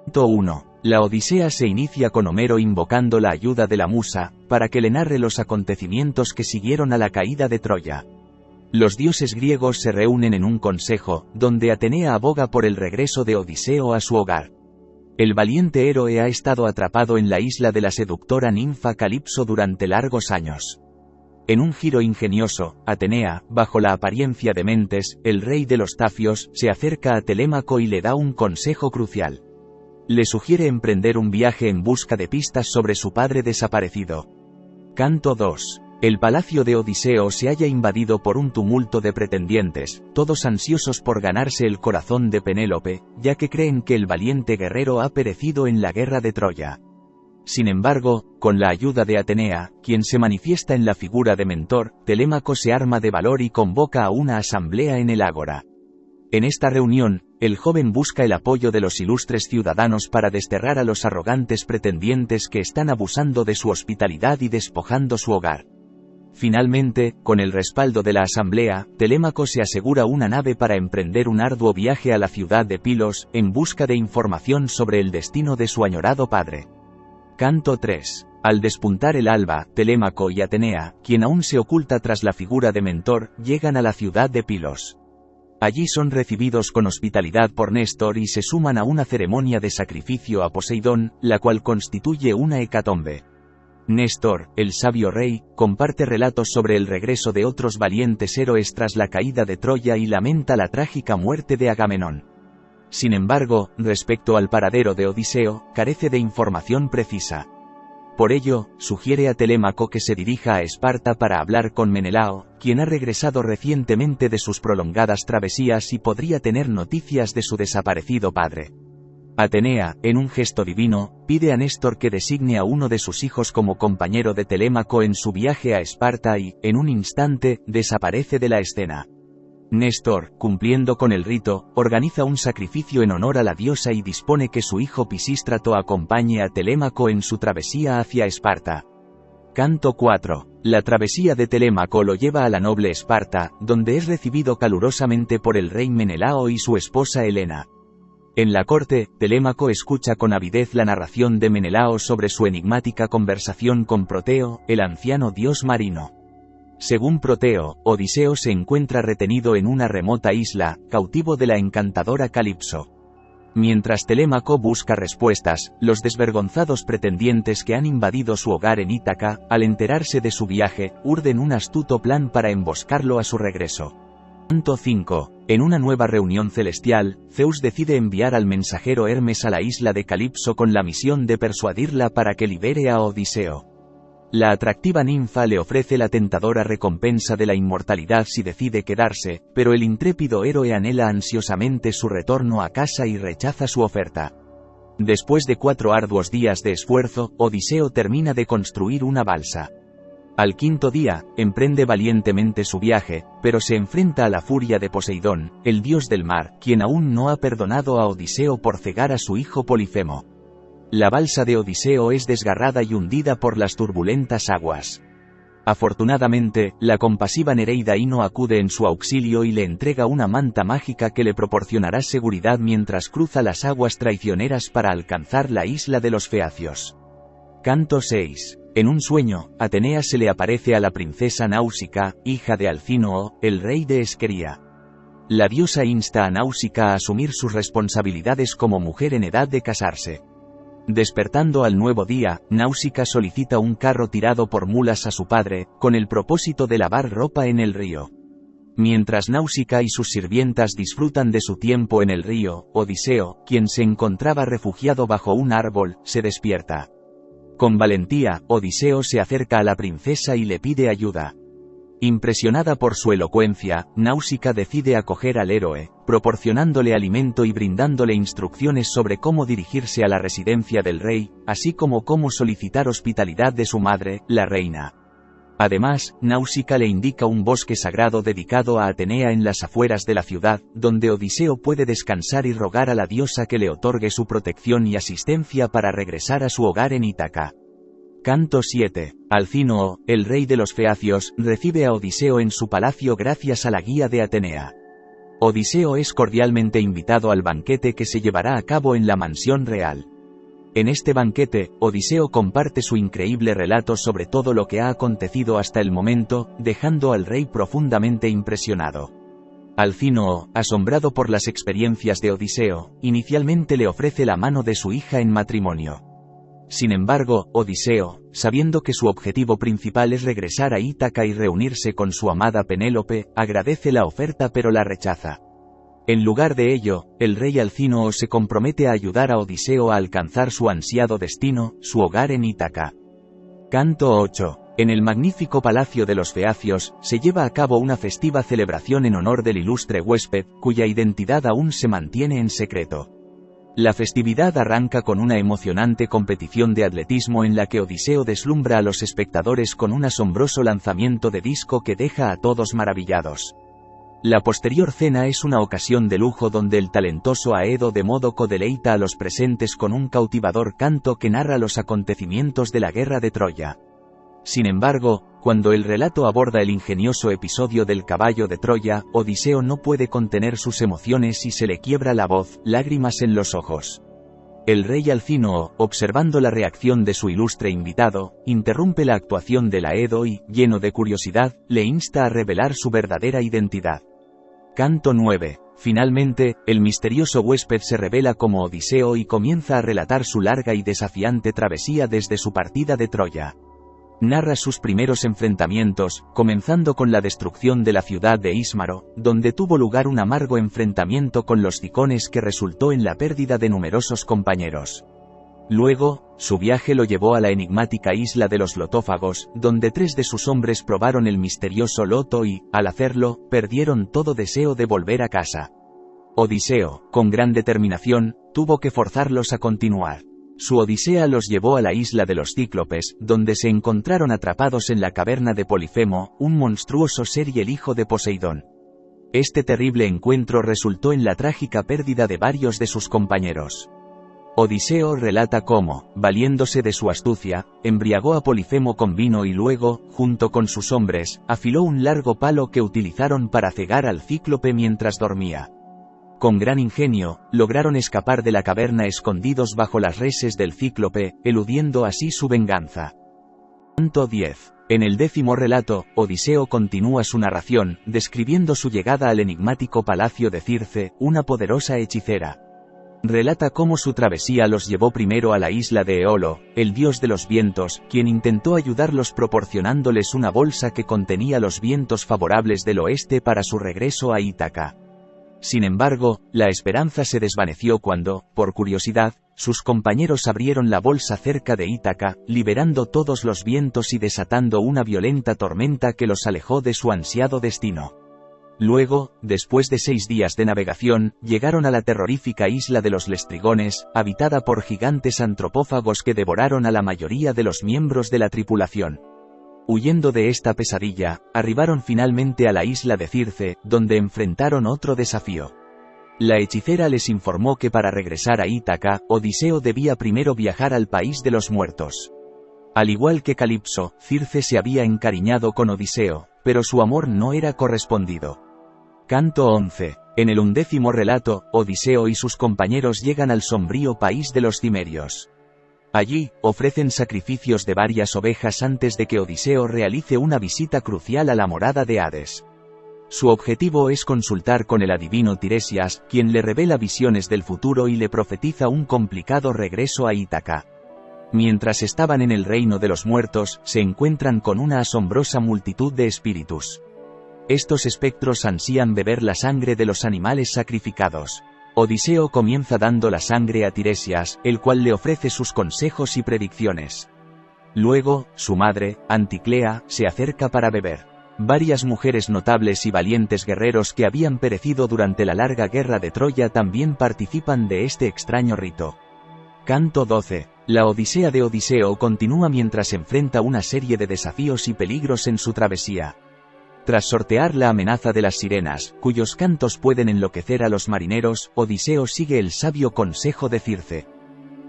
Canto 1. La Odisea se inicia con Homero invocando la ayuda de la musa, para que le narre los acontecimientos que siguieron a la caída de Troya. Los dioses griegos se reúnen en un consejo, donde Atenea aboga por el regreso de Odiseo a su hogar. El valiente héroe ha estado atrapado en la isla de la seductora ninfa Calipso durante largos años. En un giro ingenioso, Atenea, bajo la apariencia de Mentes, el rey de los Tafios, se acerca a Telémaco y le da un consejo crucial. Le sugiere emprender un viaje en busca de pistas sobre su padre desaparecido. Canto 2. El palacio de Odiseo se halla invadido por un tumulto de pretendientes, todos ansiosos por ganarse el corazón de Penélope, ya que creen que el valiente guerrero ha perecido en la guerra de Troya. Sin embargo, con la ayuda de Atenea, quien se manifiesta en la figura de mentor, Telémaco se arma de valor y convoca a una asamblea en el ágora. En esta reunión, el joven busca el apoyo de los ilustres ciudadanos para desterrar a los arrogantes pretendientes que están abusando de su hospitalidad y despojando su hogar. Finalmente, con el respaldo de la asamblea, Telémaco se asegura una nave para emprender un arduo viaje a la ciudad de Pilos, en busca de información sobre el destino de su añorado padre. Canto 3. Al despuntar el alba, Telémaco y Atenea, quien aún se oculta tras la figura de mentor, llegan a la ciudad de Pilos. Allí son recibidos con hospitalidad por Néstor y se suman a una ceremonia de sacrificio a Poseidón, la cual constituye una hecatombe. Néstor, el sabio rey, comparte relatos sobre el regreso de otros valientes héroes tras la caída de Troya y lamenta la trágica muerte de Agamenón. Sin embargo, respecto al paradero de Odiseo, carece de información precisa. Por ello, sugiere a Telémaco que se dirija a Esparta para hablar con Menelao, quien ha regresado recientemente de sus prolongadas travesías y podría tener noticias de su desaparecido padre. Atenea, en un gesto divino, pide a Néstor que designe a uno de sus hijos como compañero de Telémaco en su viaje a Esparta y, en un instante, desaparece de la escena. Néstor, cumpliendo con el rito, organiza un sacrificio en honor a la diosa y dispone que su hijo Pisístrato acompañe a Telémaco en su travesía hacia Esparta. Canto 4. La travesía de Telémaco lo lleva a la noble Esparta, donde es recibido calurosamente por el rey Menelao y su esposa Helena. En la corte, Telémaco escucha con avidez la narración de Menelao sobre su enigmática conversación con Proteo, el anciano dios marino. Según Proteo, Odiseo se encuentra retenido en una remota isla, cautivo de la encantadora Calipso. Mientras Telémaco busca respuestas, los desvergonzados pretendientes que han invadido su hogar en Ítaca, al enterarse de su viaje, urden un astuto plan para emboscarlo a su regreso. Canto 5. En una nueva reunión celestial, Zeus decide enviar al mensajero Hermes a la isla de Calipso con la misión de persuadirla para que libere a Odiseo. La atractiva ninfa le ofrece la tentadora recompensa de la inmortalidad si decide quedarse, pero el intrépido héroe anhela ansiosamente su retorno a casa y rechaza su oferta. Después de 4 arduos días de esfuerzo, Odiseo termina de construir una balsa. Al quinto día, emprende valientemente su viaje, pero se enfrenta a la furia de Poseidón, el dios del mar, quien aún no ha perdonado a Odiseo por cegar a su hijo Polifemo. La balsa de Odiseo es desgarrada y hundida por las turbulentas aguas. Afortunadamente, la compasiva Nereida Ino acude en su auxilio y le entrega una manta mágica que le proporcionará seguridad mientras cruza las aguas traicioneras para alcanzar la isla de los Feacios. Canto 6. En un sueño, Atenea se le aparece a la princesa Náusica, hija de Alcínoo, el rey de Esquería. La diosa insta a Náusica a asumir sus responsabilidades como mujer en edad de casarse. Despertando al nuevo día, Náusica solicita un carro tirado por mulas a su padre, con el propósito de lavar ropa en el río. Mientras Náusica y sus sirvientas disfrutan de su tiempo en el río, Odiseo, quien se encontraba refugiado bajo un árbol, se despierta. Con valentía, Odiseo se acerca a la princesa y le pide ayuda. Impresionada por su elocuencia, Náusica decide acoger al héroe, proporcionándole alimento y brindándole instrucciones sobre cómo dirigirse a la residencia del rey, así como cómo solicitar hospitalidad de su madre, la reina. Además, Náusica le indica un bosque sagrado dedicado a Atenea en las afueras de la ciudad, donde Odiseo puede descansar y rogar a la diosa que le otorgue su protección y asistencia para regresar a su hogar en Ítaca. Canto 7. Alcínoo, el rey de los Feacios, recibe a Odiseo en su palacio gracias a la guía de Atenea. Odiseo es cordialmente invitado al banquete que se llevará a cabo en la mansión real. En este banquete, Odiseo comparte su increíble relato sobre todo lo que ha acontecido hasta el momento, dejando al rey profundamente impresionado. Alcínoo, asombrado por las experiencias de Odiseo, inicialmente le ofrece la mano de su hija en matrimonio. Sin embargo, Odiseo, sabiendo que su objetivo principal es regresar a Ítaca y reunirse con su amada Penélope, agradece la oferta pero la rechaza. En lugar de ello, el rey Alcínoo se compromete a ayudar a Odiseo a alcanzar su ansiado destino, su hogar en Ítaca. Canto 8. En el magnífico palacio de los Feacios, se lleva a cabo una festiva celebración en honor del ilustre huésped, cuya identidad aún se mantiene en secreto. La festividad arranca con una emocionante competición de atletismo en la que Odiseo deslumbra a los espectadores con un asombroso lanzamiento de disco que deja a todos maravillados. La posterior cena es una ocasión de lujo donde el talentoso Aedo de Módoco deleita a los presentes con un cautivador canto que narra los acontecimientos de la guerra de Troya. Sin embargo, cuando el relato aborda el ingenioso episodio del caballo de Troya, Odiseo no puede contener sus emociones y se le quiebra la voz, lágrimas en los ojos. El rey Alcínoo, observando la reacción de su ilustre invitado, interrumpe la actuación del Aedo y, lleno de curiosidad, le insta a revelar su verdadera identidad. Canto 9. Finalmente, el misterioso huésped se revela como Odiseo y comienza a relatar su larga y desafiante travesía desde su partida de Troya. Narra sus primeros enfrentamientos, comenzando con la destrucción de la ciudad de Ismaro, donde tuvo lugar un amargo enfrentamiento con los cicones que resultó en la pérdida de numerosos compañeros. Luego, su viaje lo llevó a la enigmática isla de los Lotófagos, donde 3 de sus hombres probaron el misterioso loto y, al hacerlo, perdieron todo deseo de volver a casa. Odiseo, con gran determinación, tuvo que forzarlos a continuar. Su odisea los llevó a la isla de los Cíclopes, donde se encontraron atrapados en la caverna de Polifemo, un monstruoso ser y el hijo de Poseidón. Este terrible encuentro resultó en la trágica pérdida de varios de sus compañeros. Odiseo relata cómo, valiéndose de su astucia, embriagó a Polifemo con vino y luego, junto con sus hombres, afiló un largo palo que utilizaron para cegar al cíclope mientras dormía. Con gran ingenio, lograron escapar de la caverna escondidos bajo las reses del cíclope, eludiendo así su venganza. Canto 10. En el 10º relato, Odiseo continúa su narración, describiendo su llegada al enigmático palacio de Circe, una poderosa hechicera. Relata cómo su travesía los llevó primero a la isla de Eolo, el dios de los vientos, quien intentó ayudarlos proporcionándoles una bolsa que contenía los vientos favorables del oeste para su regreso a Ítaca. Sin embargo, la esperanza se desvaneció cuando, por curiosidad, sus compañeros abrieron la bolsa cerca de Ítaca, liberando todos los vientos y desatando una violenta tormenta que los alejó de su ansiado destino. Luego, después de 6 días de navegación, llegaron a la terrorífica isla de los Lestrigones, habitada por gigantes antropófagos que devoraron a la mayoría de los miembros de la tripulación. Huyendo de esta pesadilla, arribaron finalmente a la isla de Circe, donde enfrentaron otro desafío. La hechicera les informó que para regresar a Ítaca, Odiseo debía primero viajar al país de los muertos. Al igual que Calipso, Circe se había encariñado con Odiseo, pero su amor no era correspondido. Canto 11. En el 11º relato, Odiseo y sus compañeros llegan al sombrío país de los cimerios. Allí, ofrecen sacrificios de varias ovejas antes de que Odiseo realice una visita crucial a la morada de Hades. Su objetivo es consultar con el adivino Tiresias, quien le revela visiones del futuro y le profetiza un complicado regreso a Ítaca. Mientras estaban en el reino de los muertos, se encuentran con una asombrosa multitud de espíritus. Estos espectros ansían beber la sangre de los animales sacrificados. Odiseo comienza dando la sangre a Tiresias, el cual le ofrece sus consejos y predicciones. Luego, su madre, Anticlea, se acerca para beber. Varias mujeres notables y valientes guerreros que habían perecido durante la larga guerra de Troya también participan de este extraño rito. Canto 12. La odisea de Odiseo continúa mientras enfrenta una serie de desafíos y peligros en su travesía. Tras sortear la amenaza de las sirenas, cuyos cantos pueden enloquecer a los marineros, Odiseo sigue el sabio consejo de Circe.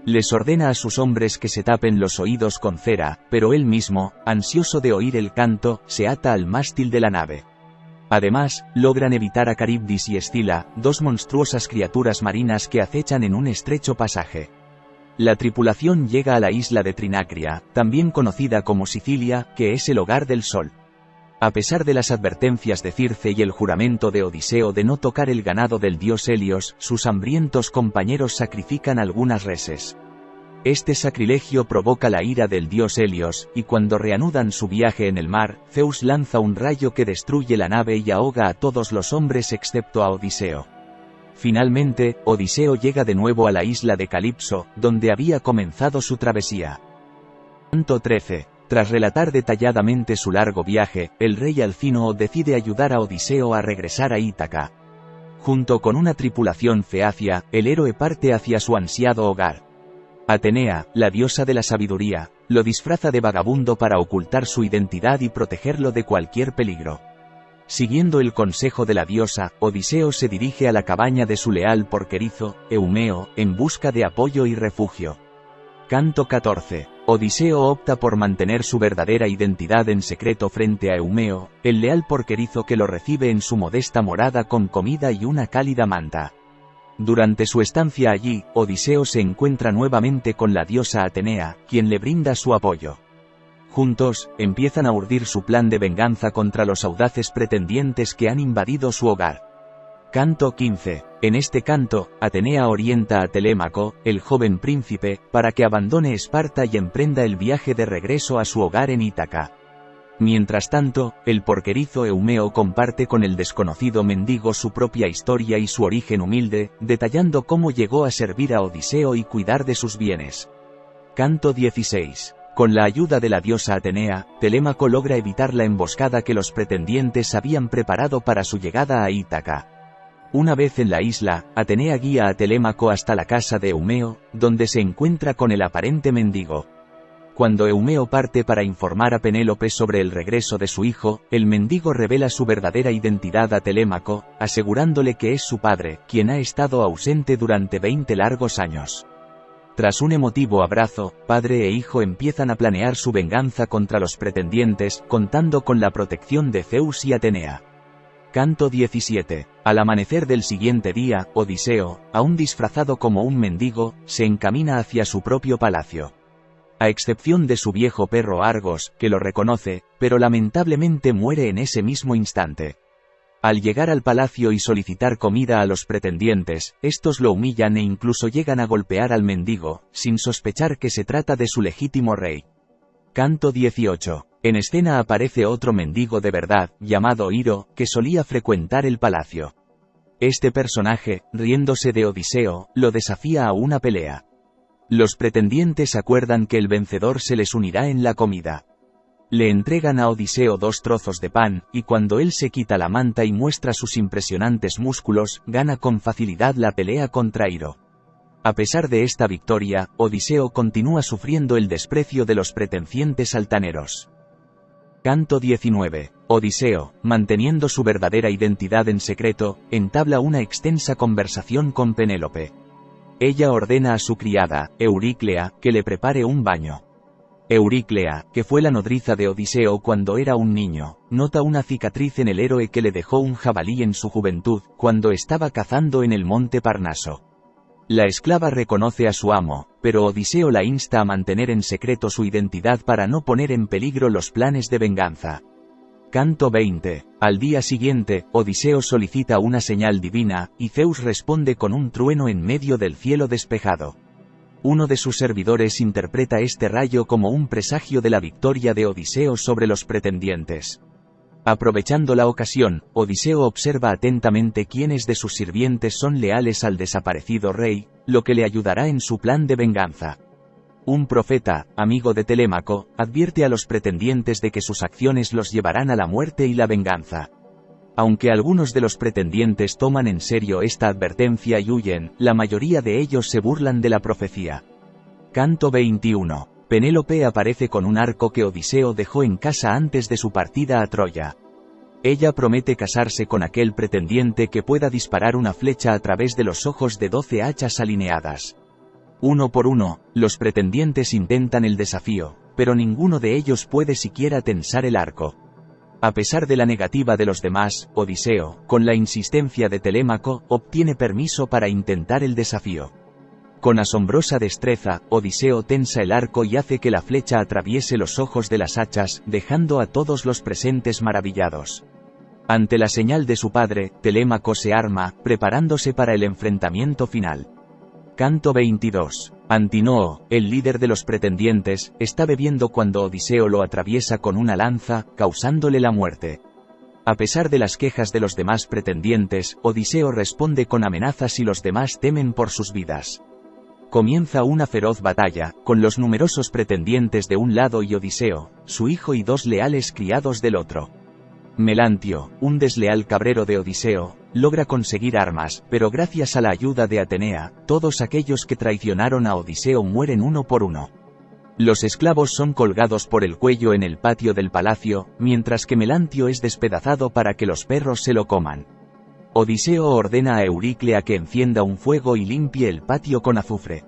Les ordena a sus hombres que se tapen los oídos con cera, pero él mismo, ansioso de oír el canto, se ata al mástil de la nave. Además, logran evitar a Caribdis y Escila, dos monstruosas criaturas marinas que acechan en un estrecho pasaje. La tripulación llega a la isla de Trinacria, también conocida como Sicilia, que es el hogar del sol. A pesar de las advertencias de Circe y el juramento de Odiseo de no tocar el ganado del dios Helios, sus hambrientos compañeros sacrifican algunas reses. Este sacrilegio provoca la ira del dios Helios, y cuando reanudan su viaje en el mar, Zeus lanza un rayo que destruye la nave y ahoga a todos los hombres excepto a Odiseo. Finalmente, Odiseo llega de nuevo a la isla de Calipso, donde había comenzado su travesía. Canto 13. Tras relatar detalladamente su largo viaje, el rey Alcínoo decide ayudar a Odiseo a regresar a Ítaca. Junto con una tripulación feacia, el héroe parte hacia su ansiado hogar. Atenea, la diosa de la sabiduría, lo disfraza de vagabundo para ocultar su identidad y protegerlo de cualquier peligro. Siguiendo el consejo de la diosa, Odiseo se dirige a la cabaña de su leal porquerizo, Eumeo, en busca de apoyo y refugio. Canto 14. Odiseo opta por mantener su verdadera identidad en secreto frente a Eumeo, el leal porquerizo que lo recibe en su modesta morada con comida y una cálida manta. Durante su estancia allí, Odiseo se encuentra nuevamente con la diosa Atenea, quien le brinda su apoyo. Juntos, empiezan a urdir su plan de venganza contra los audaces pretendientes que han invadido su hogar. Canto 15. En este canto, Atenea orienta a Telémaco, el joven príncipe, para que abandone Esparta y emprenda el viaje de regreso a su hogar en Ítaca. Mientras tanto, el porquerizo Eumeo comparte con el desconocido mendigo su propia historia y su origen humilde, detallando cómo llegó a servir a Odiseo y cuidar de sus bienes. Canto 16. Con la ayuda de la diosa Atenea, Telémaco logra evitar la emboscada que los pretendientes habían preparado para su llegada a Ítaca. Una vez en la isla, Atenea guía a Telémaco hasta la casa de Eumeo, donde se encuentra con el aparente mendigo. Cuando Eumeo parte para informar a Penélope sobre el regreso de su hijo, el mendigo revela su verdadera identidad a Telémaco, asegurándole que es su padre, quien ha estado ausente durante 20 largos años. Tras un emotivo abrazo, padre e hijo empiezan a planear su venganza contra los pretendientes, contando con la protección de Zeus y Atenea. Canto 17. Al amanecer del siguiente día, Odiseo, aún disfrazado como un mendigo, se encamina hacia su propio palacio. A excepción de su viejo perro Argos, que lo reconoce, pero lamentablemente muere en ese mismo instante. Al llegar al palacio y solicitar comida a los pretendientes, estos lo humillan e incluso llegan a golpear al mendigo, sin sospechar que se trata de su legítimo rey. Canto 18. En escena aparece otro mendigo de verdad, llamado Iro, que solía frecuentar el palacio. Este personaje, riéndose de Odiseo, lo desafía a una pelea. Los pretendientes acuerdan que el vencedor se les unirá en la comida. Le entregan a Odiseo 2 trozos de pan, y cuando él se quita la manta y muestra sus impresionantes músculos, gana con facilidad la pelea contra Iro. A pesar de esta victoria, Odiseo continúa sufriendo el desprecio de los pretendientes altaneros. Canto 19. Odiseo, manteniendo su verdadera identidad en secreto, entabla una extensa conversación con Penélope. Ella ordena a su criada, Euríclea, que le prepare un baño. Euríclea, que fue la nodriza de Odiseo cuando era un niño, nota una cicatriz en el héroe que le dejó un jabalí en su juventud, cuando estaba cazando en el monte Parnaso. La esclava reconoce a su amo, pero Odiseo la insta a mantener en secreto su identidad para no poner en peligro los planes de venganza. Canto 20. Al día siguiente, Odiseo solicita una señal divina, y Zeus responde con un trueno en medio del cielo despejado. Uno de sus servidores interpreta este rayo como un presagio de la victoria de Odiseo sobre los pretendientes. Aprovechando la ocasión, Odiseo observa atentamente quiénes de sus sirvientes son leales al desaparecido rey, lo que le ayudará en su plan de venganza. Un profeta, amigo de Telémaco, advierte a los pretendientes de que sus acciones los llevarán a la muerte y la venganza. Aunque algunos de los pretendientes toman en serio esta advertencia y huyen, la mayoría de ellos se burlan de la profecía. Canto 21. Penélope aparece con un arco que Odiseo dejó en casa antes de su partida a Troya. Ella promete casarse con aquel pretendiente que pueda disparar una flecha a través de los ojos de 12 hachas alineadas. Uno por uno, los pretendientes intentan el desafío, pero ninguno de ellos puede siquiera tensar el arco. A pesar de la negativa de los demás, Odiseo, con la insistencia de Telémaco, obtiene permiso para intentar el desafío. Con asombrosa destreza, Odiseo tensa el arco y hace que la flecha atraviese los ojos de las hachas, dejando a todos los presentes maravillados. Ante la señal de su padre, Telémaco se arma, preparándose para el enfrentamiento final. Canto 22. Antinoo, el líder de los pretendientes, está bebiendo cuando Odiseo lo atraviesa con una lanza, causándole la muerte. A pesar de las quejas de los demás pretendientes, Odiseo responde con amenazas y los demás temen por sus vidas. Comienza una feroz batalla, con los numerosos pretendientes de un lado y Odiseo, su hijo y 2 leales criados del otro. Melantio, un desleal cabrero de Odiseo, logra conseguir armas, pero gracias a la ayuda de Atenea, todos aquellos que traicionaron a Odiseo mueren uno por uno. Los esclavos son colgados por el cuello en el patio del palacio, mientras que Melantio es despedazado para que los perros se lo coman. Odiseo ordena a Euríclea que encienda un fuego y limpie el patio con azufre.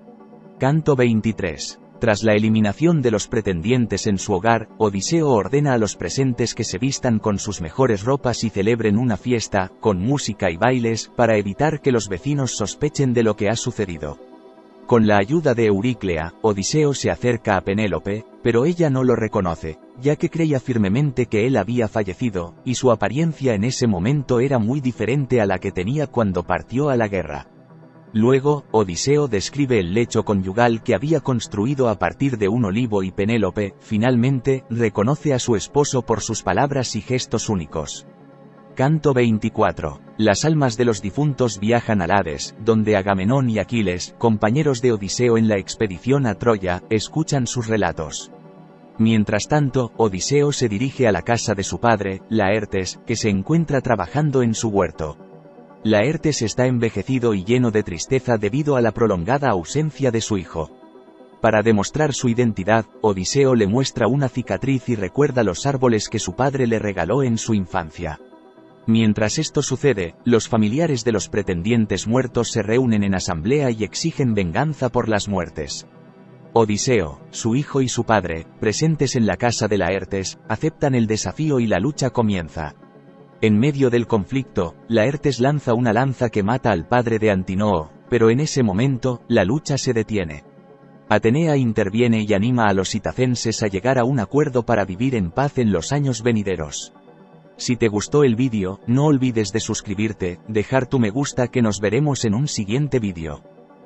Canto 23. Tras la eliminación de los pretendientes en su hogar, Odiseo ordena a los presentes que se vistan con sus mejores ropas y celebren una fiesta, con música y bailes, para evitar que los vecinos sospechen de lo que ha sucedido. Con la ayuda de Euríclea, Odiseo se acerca a Penélope, pero ella no lo reconoce, ya que creía firmemente que él había fallecido, y su apariencia en ese momento era muy diferente a la que tenía cuando partió a la guerra. Luego, Odiseo describe el lecho conyugal que había construido a partir de un olivo y Penélope, finalmente, reconoce a su esposo por sus palabras y gestos únicos. Canto 24. Las almas de los difuntos viajan al Hades, donde Agamenón y Aquiles, compañeros de Odiseo en la expedición a Troya, escuchan sus relatos. Mientras tanto, Odiseo se dirige a la casa de su padre, Laertes, que se encuentra trabajando en su huerto. Laertes está envejecido y lleno de tristeza debido a la prolongada ausencia de su hijo. Para demostrar su identidad, Odiseo le muestra una cicatriz y recuerda los árboles que su padre le regaló en su infancia. Mientras esto sucede, los familiares de los pretendientes muertos se reúnen en asamblea y exigen venganza por las muertes. Odiseo, su hijo y su padre, presentes en la casa de Laertes, aceptan el desafío y la lucha comienza. En medio del conflicto, Laertes lanza una lanza que mata al padre de Antinoo, pero en ese momento, la lucha se detiene. Atenea interviene y anima a los itacenses a llegar a un acuerdo para vivir en paz en los años venideros. Si te gustó el vídeo, no olvides de suscribirte, dejar tu me gusta que nos veremos en un siguiente vídeo.